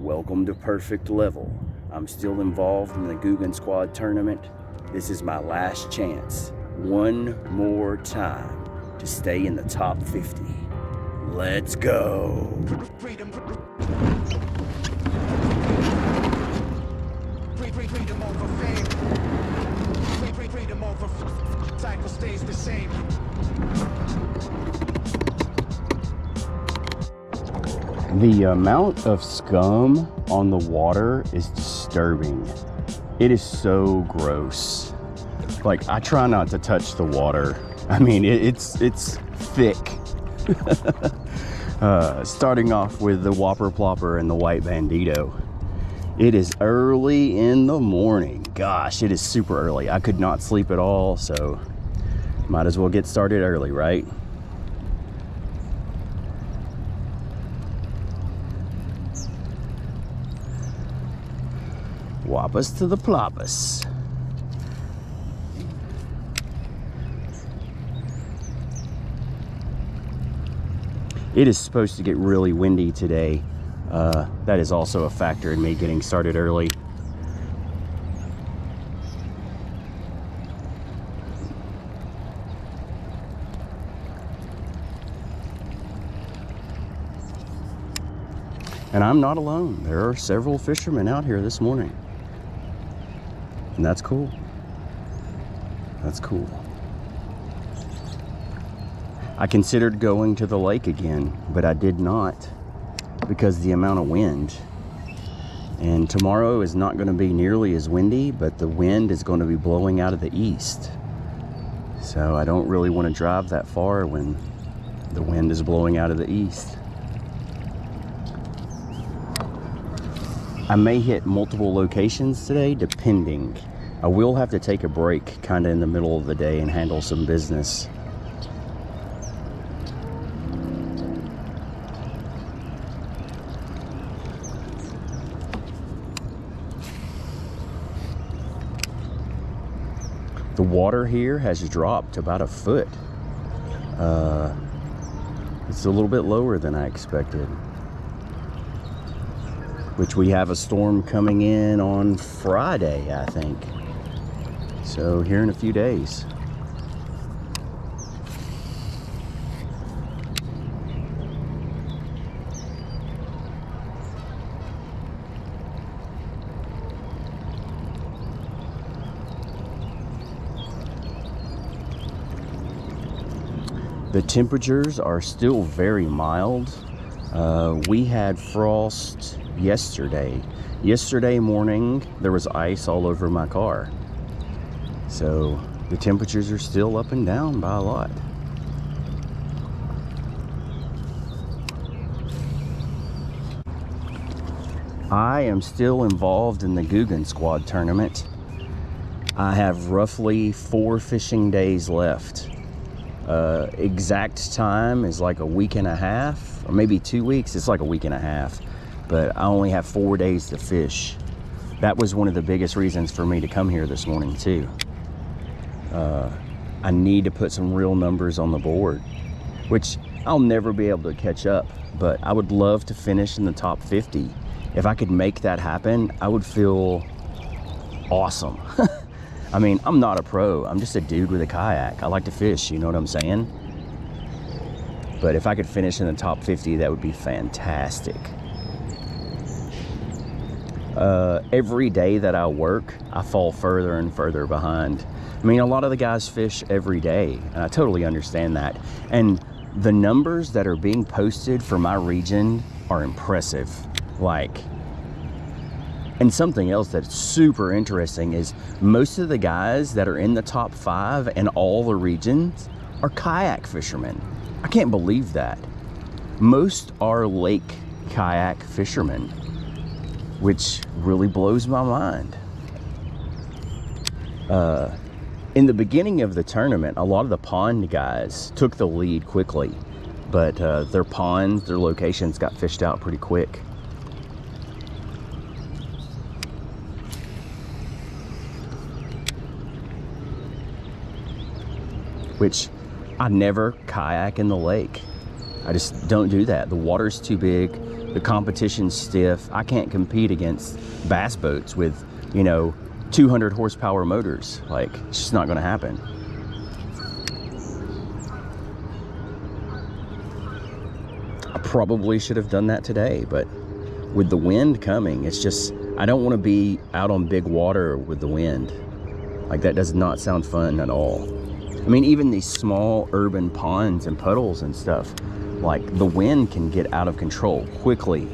Welcome to Perfect Level. I'm still involved in the Googan Squad Tournament. This is my last chance, one more time, to stay in the top 50. Let's go. Freedom over fame. Freedom over cycle stays the same. The amount of scum on the water is disturbing. It is so gross. Like, I try not to touch the water. I mean, it's thick. Starting off with the Whopper Plopper and the White Bandito. It is early in the morning. Gosh, it is super early. I could not sleep at all, so might as well get started early, right? Whoppers to the ploppers. It is supposed to get really windy today. That is also a factor in me getting started early. And I'm not alone. There are several fishermen out here this morning. And that's cool. That's cool. I considered going to the lake again, but I did not because the amount of wind. And tomorrow is not going to be nearly as windy, but the wind is going to be blowing out of the east. So I don't really want to drive that far when the wind is blowing out of the east. I may hit multiple locations today, depending. I will have to take a break kind of in the middle of the day and handle some business. The water here has dropped about a foot. It's a little bit lower than I expected. Which we have a storm coming in on Friday, I think. So here in a few days. The temperatures are still very mild. We had frost yesterday. Yesterday morning, there was ice all over my car. So the temperatures are still up and down by a lot. I am still involved in the Googan Squad Tournament. I have roughly 4 fishing days left. Exact time is like a week and a half, or maybe 2 weeks. It's like a week and a half, but I only have 4 days to fish. That was one of the biggest reasons for me to come here this morning too. I need to put some real numbers on the board, which I'll never be able to catch up, but I would love to finish in the top 50. If I could make that happen, I would feel awesome. I mean, I'm not a pro. I'm just a dude with a kayak. I like to fish, you know what I'm saying? But if I could finish in the top 50, that would be fantastic. Every day that I work, I fall further and further behind. I mean, a lot of the guys fish every day, and I totally understand that. And the numbers that are being posted for my region are impressive. Like, and something else that's super interesting is most of the guys that are in the top 5 in all the regions are kayak fishermen. I can't believe that. Most are lake kayak fishermen, which really blows my mind. In the beginning of the tournament, a lot of the pond guys took the lead quickly, but their ponds, their locations got fished out pretty quick. Which I never kayak in the lake. I just don't do that. The water's too big. The competition's stiff. I can't compete against bass boats with, you know, 200 horsepower motors. Like, it's just not going to happen. I probably should have done that today, but with the wind coming, it's just, I don't want to be out on big water with the wind. Like, that does not sound fun at all. I mean, even these small urban ponds and puddles and stuff, like, the wind can get out of control quickly.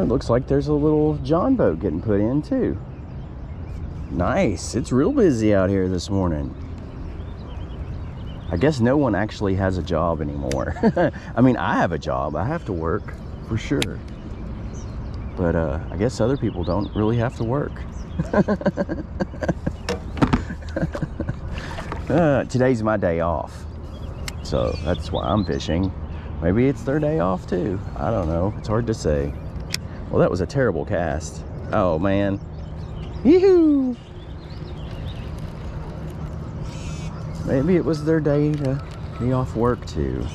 Looks like there's a little John boat getting put in too. Nice. It's real busy out here this morning. I guess no one actually has a job anymore. I mean, I have a job. I have to work for sure. But I guess other people don't really have to work. Today's my day off. So that's why I'm fishing. Maybe it's their day off too. I don't know. It's hard to say. Well, that was a terrible cast. Oh, man. Yee-hoo! Maybe it was their day to be off work too.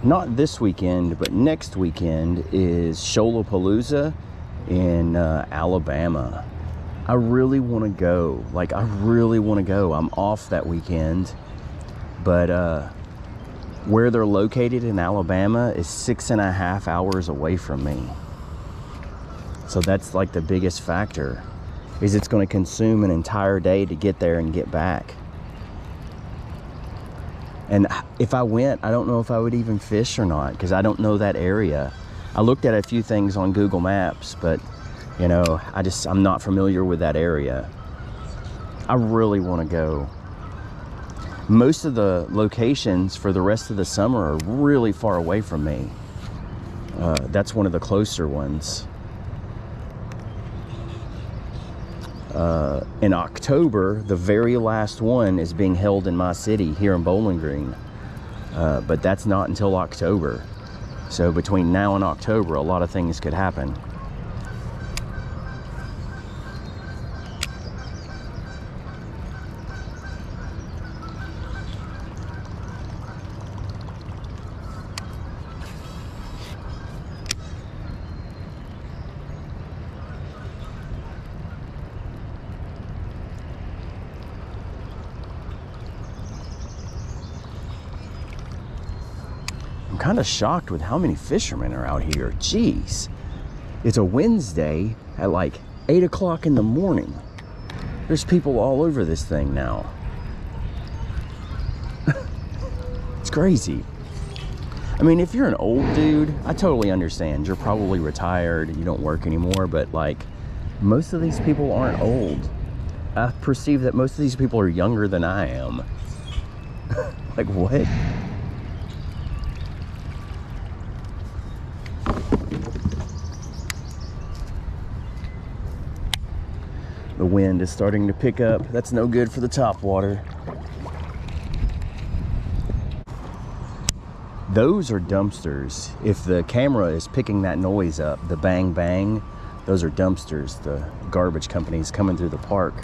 Not this weekend, but next weekend is Sholapalooza in Alabama. I really want to go. Like, I really want to go. I'm off that weekend. But where they're located in Alabama is 6.5 hours away from me. So that's like the biggest factor, is it's going to consume an entire day to get there and get back. And if I went, I don't know if I would even fish or not, because I don't know that area. I looked at a few things on Google Maps, but, you know, I'm not familiar with that area. I really want to go. Most of the locations for the rest of the summer are really far away from me. That's one of the closer ones. In October, the very last one is being held in my city here in Bowling Green, but that's not until October. So between now and October, a lot of things could happen. I'm kind of shocked with how many fishermen are out here. Jeez. It's a Wednesday at like 8 o'clock in the morning. There's people all over this thing now. It's crazy. I mean, if you're an old dude, I totally understand. You're probably retired, you don't work anymore, but like, most of these people aren't old. I perceive that most of these people are younger than I am. Like, what? The wind is starting to pick up. That's no good for the top water. Those are dumpsters. If the camera is picking that noise up, the bang bang, those are dumpsters, the garbage companies coming through the park.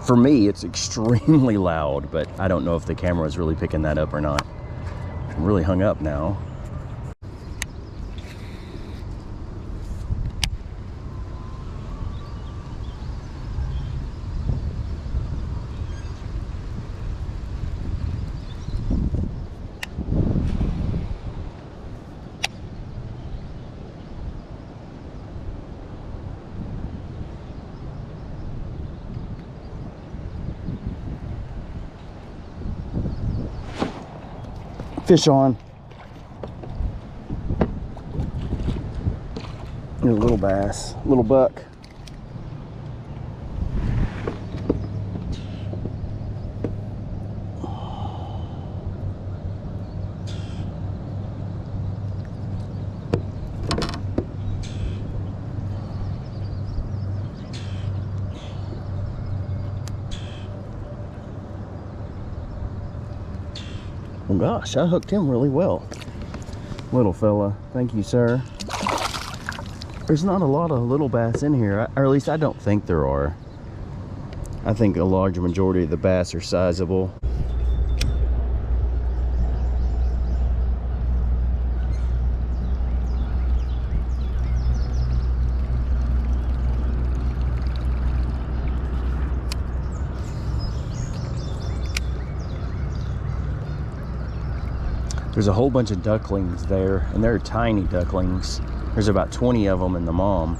For me, it's extremely loud, but I don't know if the camera is really picking that up or not. I'm really hung up now. Fish on. And a little bass, little buck. Well, gosh, I hooked him really well. Little fella, thank you, sir. There's not a lot of little bass in here, or at least I don't think there are. I think a large majority of the bass are sizable. There's a whole bunch of ducklings there, and they're tiny ducklings. There's about 20 of them in the mom.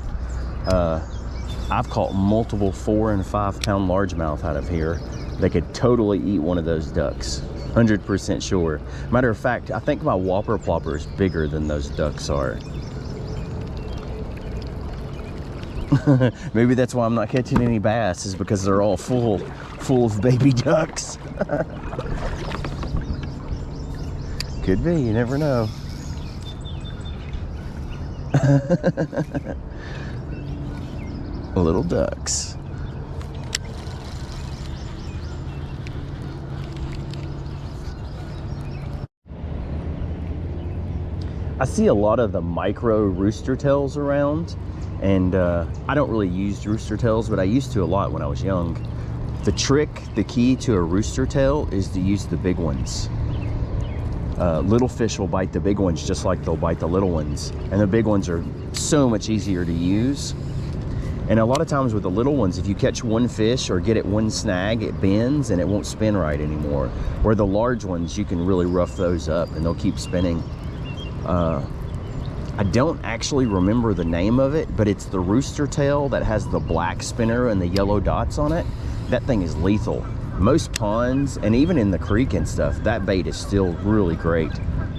I've caught multiple 4 and 5 pound largemouth out of here. They could totally eat one of those ducks, 100% sure. Matter of fact, I think my whopper plopper is bigger than those ducks are. Maybe that's why I'm not catching any bass, is because they're all full of baby ducks. Could be, you never know. Little ducks. I see a lot of the micro rooster tails around, and I don't really use rooster tails, but I used to a lot when I was young. The key to a rooster tail is to use the big ones. Little fish will bite the big ones just like they'll bite the little ones, and the big ones are so much easier to use. And a lot of times with the little ones, if you catch one fish or get it one snag, it bends and it won't spin right anymore. Where the large ones, you can really rough those up and they'll keep spinning. I don't actually remember the name of it, but it's the rooster tail that has the black spinner and the yellow dots on it. That thing is lethal. Most ponds, and even in the creek and stuff, that bait is still really great.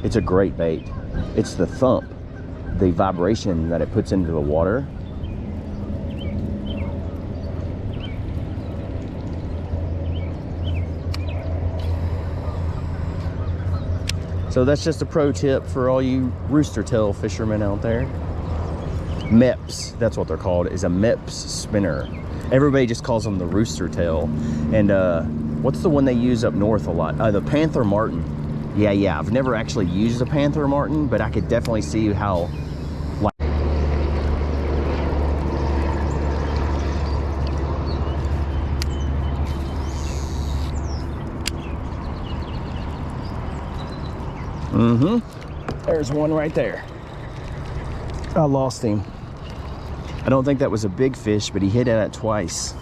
It's a great bait. It's the thump, the vibration that it puts into the water. So that's just a pro tip for all you rooster tail fishermen out there. MEPS, that's what they're called, is a MEPS spinner. Everybody just calls them the rooster tail. And what's the one they use up north a lot? The Panther Martin. Yeah, I've never actually used a Panther Martin, but I could definitely see how There's one right there. I lost him. I don't think that was a big fish, but he hit at it twice.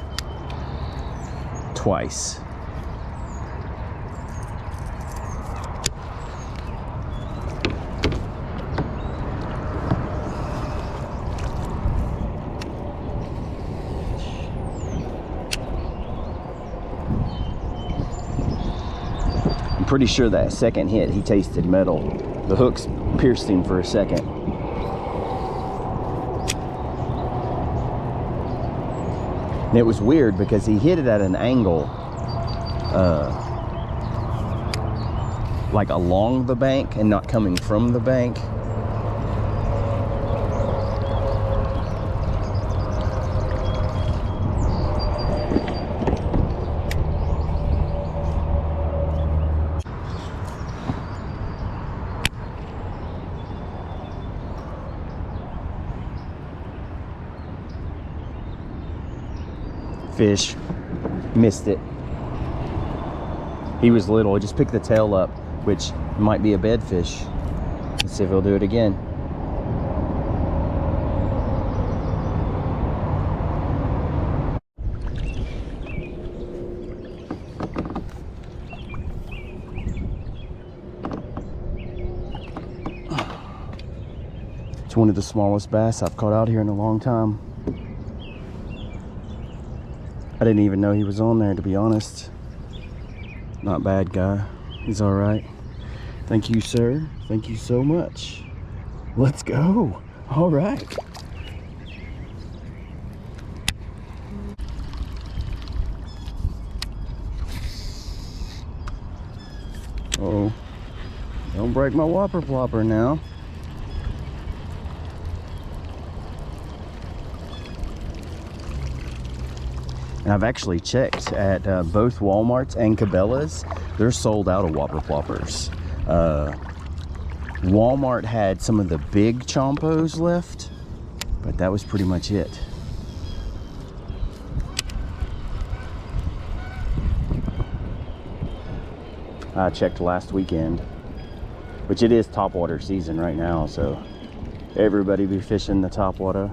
I'm pretty sure that second hit, he tasted metal. The hooks pierced him for a second. And it was weird because he hit it at an angle, like along the bank and not coming from the bank. Fish, missed it. He was little. He just picked the tail up, which might be a bedfish. Let's see if he'll do it again. It's one of the smallest bass I've caught out here in a long time. I didn't even know he was on there, to be honest. Not bad, guy. He's all right. Thank you, sir. Thank you so much. Let's go. All right. Oh, don't break my whopper plopper now. And I've actually checked at both Walmarts and Cabela's. They're sold out of Whopper Ploppers. Walmart had some of the big Chompos left, but that was pretty much it. I checked last weekend, which it is topwater season right now, so everybody be fishing the topwater.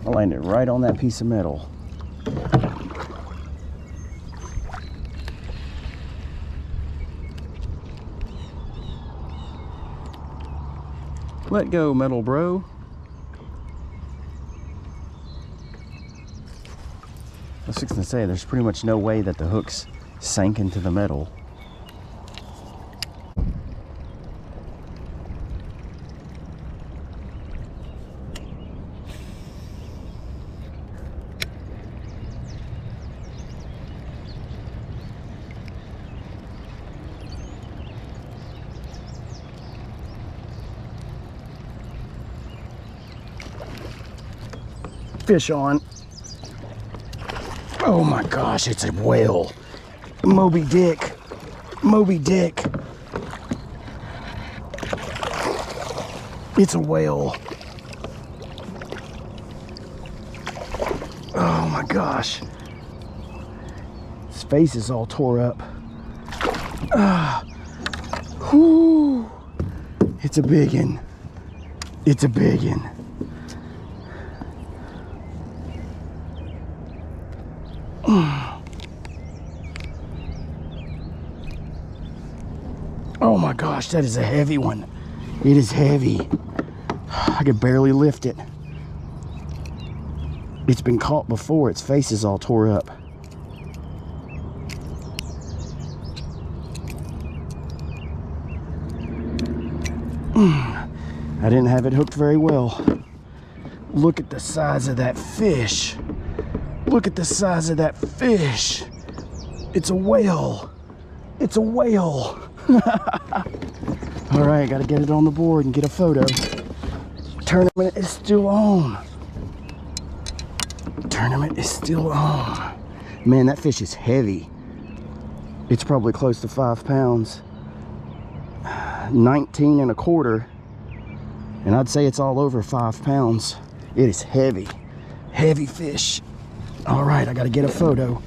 I landed right on that piece of metal. Let go, metal bro. I was fixing to say, there's pretty much no way that the hooks sank into the metal. Fish on. Oh my gosh, it's a whale. Moby Dick. Moby Dick. It's a whale. Oh my gosh. His face is all tore up. Whoo. It's a biggin. It's a biggin. Oh my gosh, that is a heavy one. It is heavy. I could barely lift it. It's been caught before. Its face is all tore up. I didn't have it hooked very well. Look at the size of that fish. Look at the size of that fish. It's a whale. It's a whale. All right, gotta get it on the board and get a photo. Tournament is still on. Tournament is still on. Man, that fish is heavy. It's probably close to 5 pounds. 19 and a quarter. And I'd say it's all over 5 pounds. It is heavy. Heavy fish. All right, I gotta get a photo.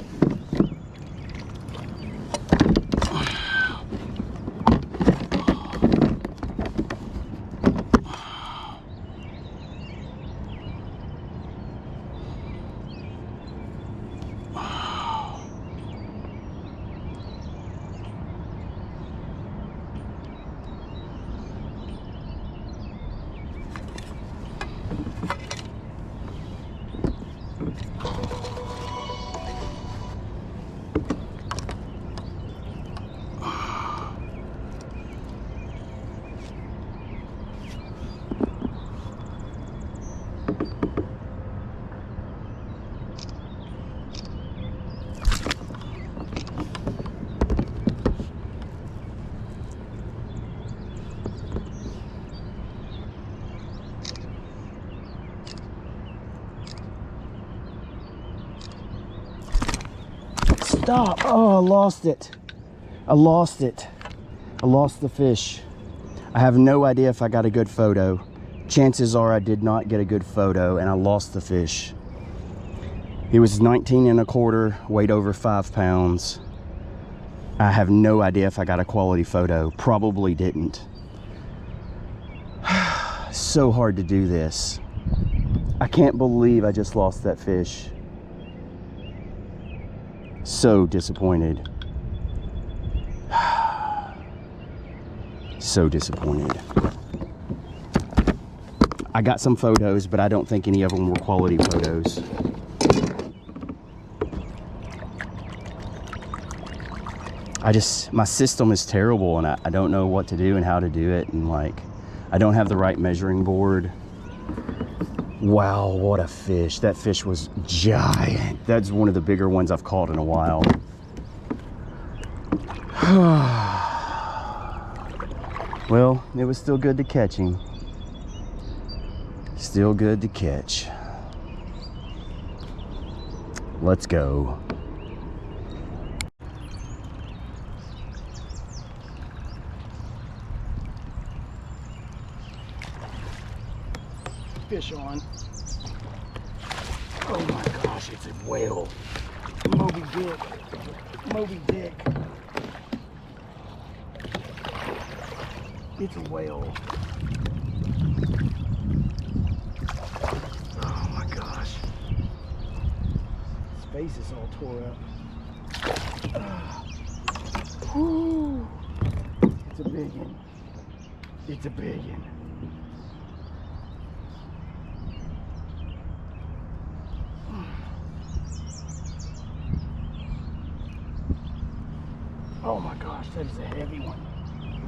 Stop. Oh, I lost it. I lost it. I lost the fish. I have no idea if I got a good photo. Chances are I did not get a good photo and I lost the fish. He was 19 and a quarter, weighed over 5 pounds. I have no idea if I got a quality photo. Probably didn't. So hard to do this. I can't believe I just lost that fish. So disappointed. So disappointed. I got some photos, but I don't think any of them were quality photos. My system is terrible and I don't know what to do and how to do it. And like, I don't have the right measuring board. Wow, what a fish. That fish was giant. That's one of the bigger ones I've caught in a while. Well, it was still good to catch him. Still good to catch. Let's go. Fish on. Oh my gosh, it's a whale. Moby Dick. Moby Dick. It's a whale. Oh my gosh. His face is all tore up. Whew. It's a big one. It's a big one. Oh my gosh, that is a heavy one.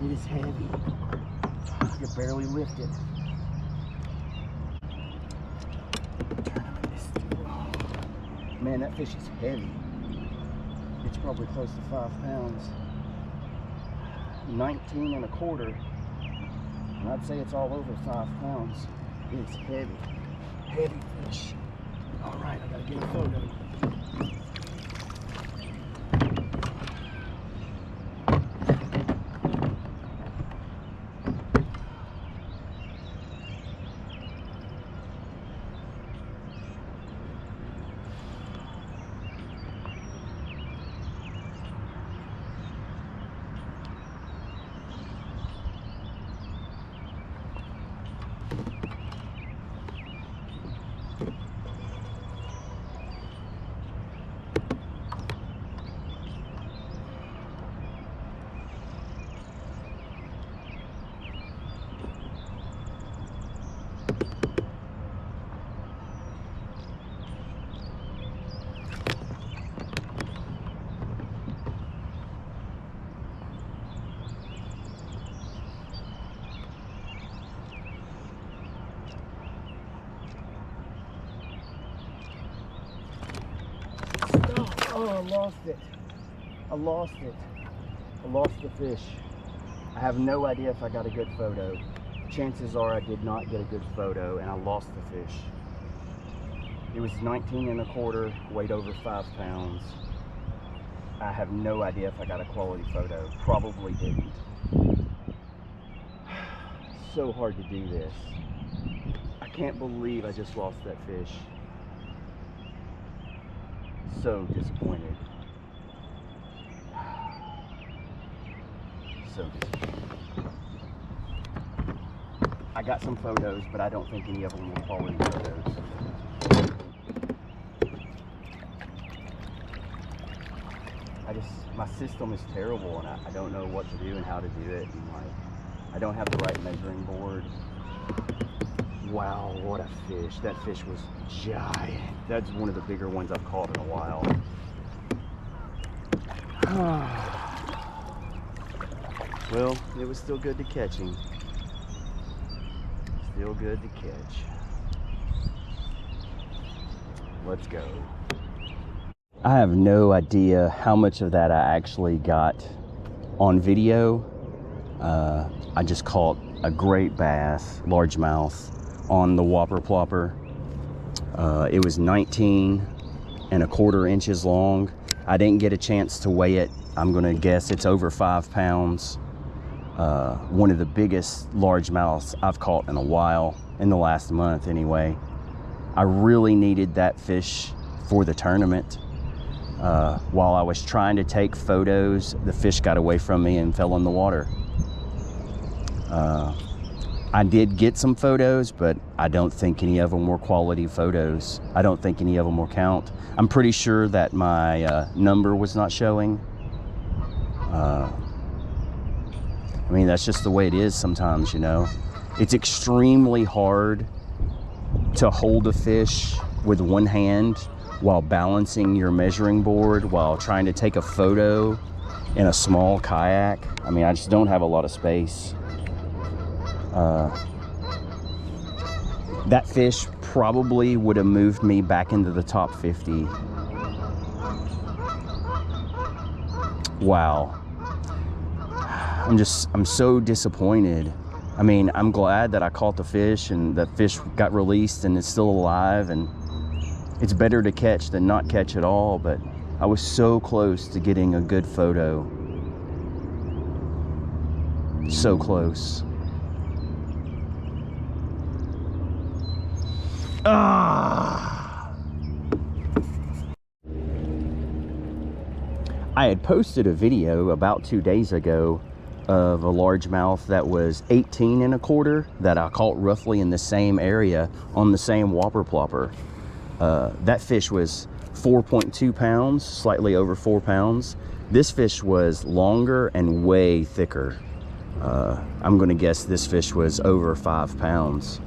It is heavy. I could barely lift it. Tournament is too long. Man, that fish is heavy. It's probably close to 5 pounds. 19 and a quarter. And I'd say it's all over 5 pounds. It's heavy. Heavy fish. All right, I gotta get a photo. Oh, I lost it. I lost it. I lost the fish. I have no idea if I got a good photo. Chances are I did not get a good photo and I lost the fish. It was 19 and a quarter, weighed over 5 pounds. I have no idea if I got a quality photo. Probably didn't. So hard to do this. I can't believe I just lost that fish. So disappointed. So disappointed. I got some photos, but I don't think any of them were quality photos. My system is terrible, and I don't know what to do and how to do it. And I don't have the right measuring board. Wow, what a fish. That fish was giant. That's one of the bigger ones I've caught in a while. Well, it was still good to catch him. Still good to catch. Let's go. I have no idea how much of that I actually got on video. I just caught a great bass, largemouth, on the Whopper Plopper. It was 19 and a quarter inches long. I didn't get a chance to weigh it. I'm gonna guess it's over 5 pounds. One of the biggest largemouths I've caught in a while, in the last month anyway. I really needed that fish for the tournament. While I was trying to take photos, the fish got away from me and fell in the water. I did get some photos, but I don't think any of them were quality photos. I don't think any of them will count. I'm pretty sure that my number was not showing. I mean, that's just the way it is sometimes, you know. It's extremely hard to hold a fish with one hand while balancing your measuring board, while trying to take a photo in a small kayak. I mean, I just don't have a lot of space. That fish probably would have moved me back into the top 50. Wow. I'm so disappointed. I mean, I'm glad that I caught the fish and the fish got released and it's still alive, and it's better to catch than not catch at all, but I was so close to getting a good photo. So close. Ah! I had posted a video about 2 days ago of a largemouth that was 18 1/4 that I caught roughly in the same area on the same whopper plopper. That fish was 4.2 pounds, slightly over 4 pounds. This fish was longer and way thicker. I'm gonna guess this fish was over 5 pounds.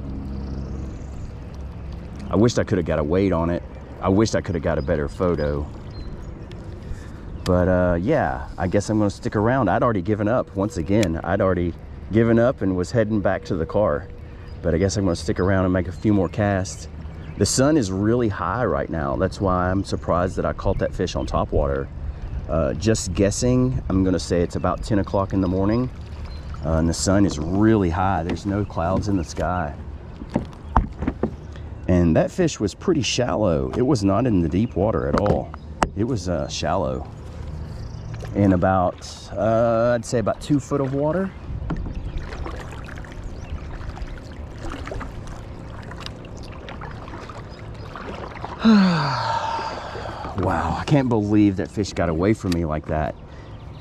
I wished I could have got a weight on it. I wished I could have got a better photo. But yeah, I guess I'm gonna stick around. I'd already given up once again. I'd already given up and was heading back to the car. But I guess I'm gonna stick around and make a few more casts. The sun is really high right now. That's why I'm surprised that I caught that fish on topwater. Just guessing, I'm gonna say it's about 10 o'clock in the morning. And the sun is really high. There's no clouds in the sky. And that fish was pretty shallow. It was not in the deep water at all. It was shallow. In about, I'd say about 2 foot of water. Wow, I can't believe that fish got away from me like that.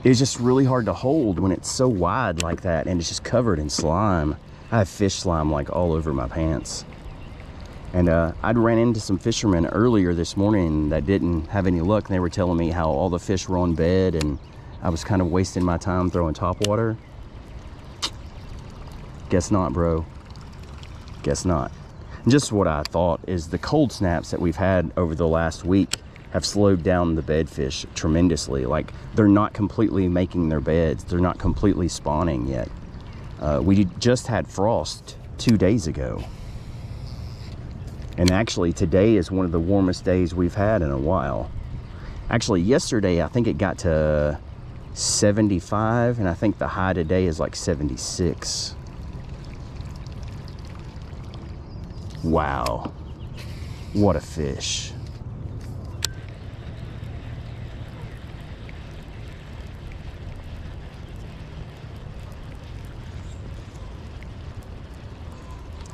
It's just really hard to hold when it's so wide like that and it's just covered in slime. I have fish slime like all over my pants. And I'd ran into some fishermen earlier this morning that didn't have any luck. And they were telling me how all the fish were on bed and I was kind of wasting my time throwing topwater. Guess not, bro. Guess not. And just what I thought is the cold snaps that we've had over the last week have slowed down the bedfish tremendously. Like, they're not completely making their beds. They're not completely spawning yet. We just had frost 2 days ago. And actually today is one of the warmest days we've had in a while. Actually yesterday I think it got to 75 and I think the high today is like 76. Wow, what a fish.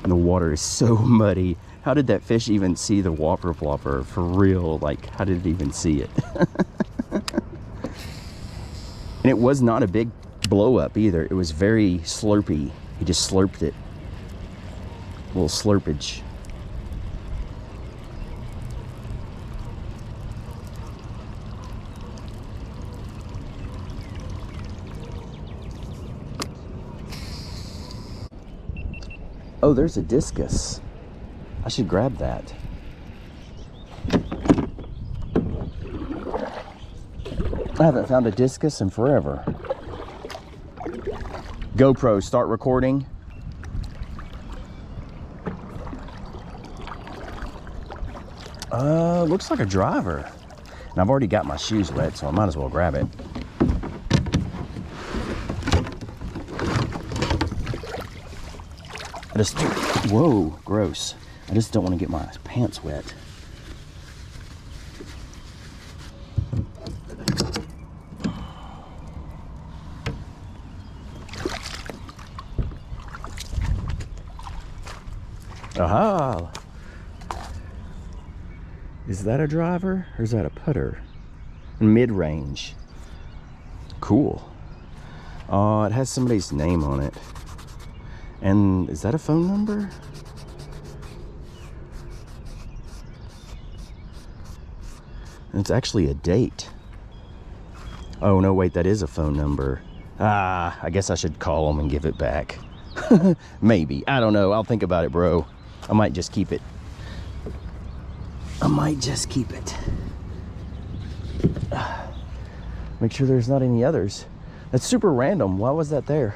And the water is so muddy. How did that fish even see the whopper plopper? For real, like, how did it even see it? And it was not a big blow up either. It was very slurpy. He just slurped it. A little slurpage. Oh, there's a discus. I should grab that. I haven't found a discus in forever. GoPro, start recording. Looks like a driver. And I've already got my shoes wet, so I might as well grab it. Whoa, gross. I just don't want to get my pants wet. Aha! Is that a driver or is that a putter? Mid-range. Cool. It has somebody's name on it. And is that a phone number? It's actually a date. Oh no, wait, that is a phone number. Ah, I guess I should call them and give it back. Maybe, I don't know. I'll think about it, bro. I might just keep it. I might just keep it. Make sure there's not any others. That's super random. Why was that there?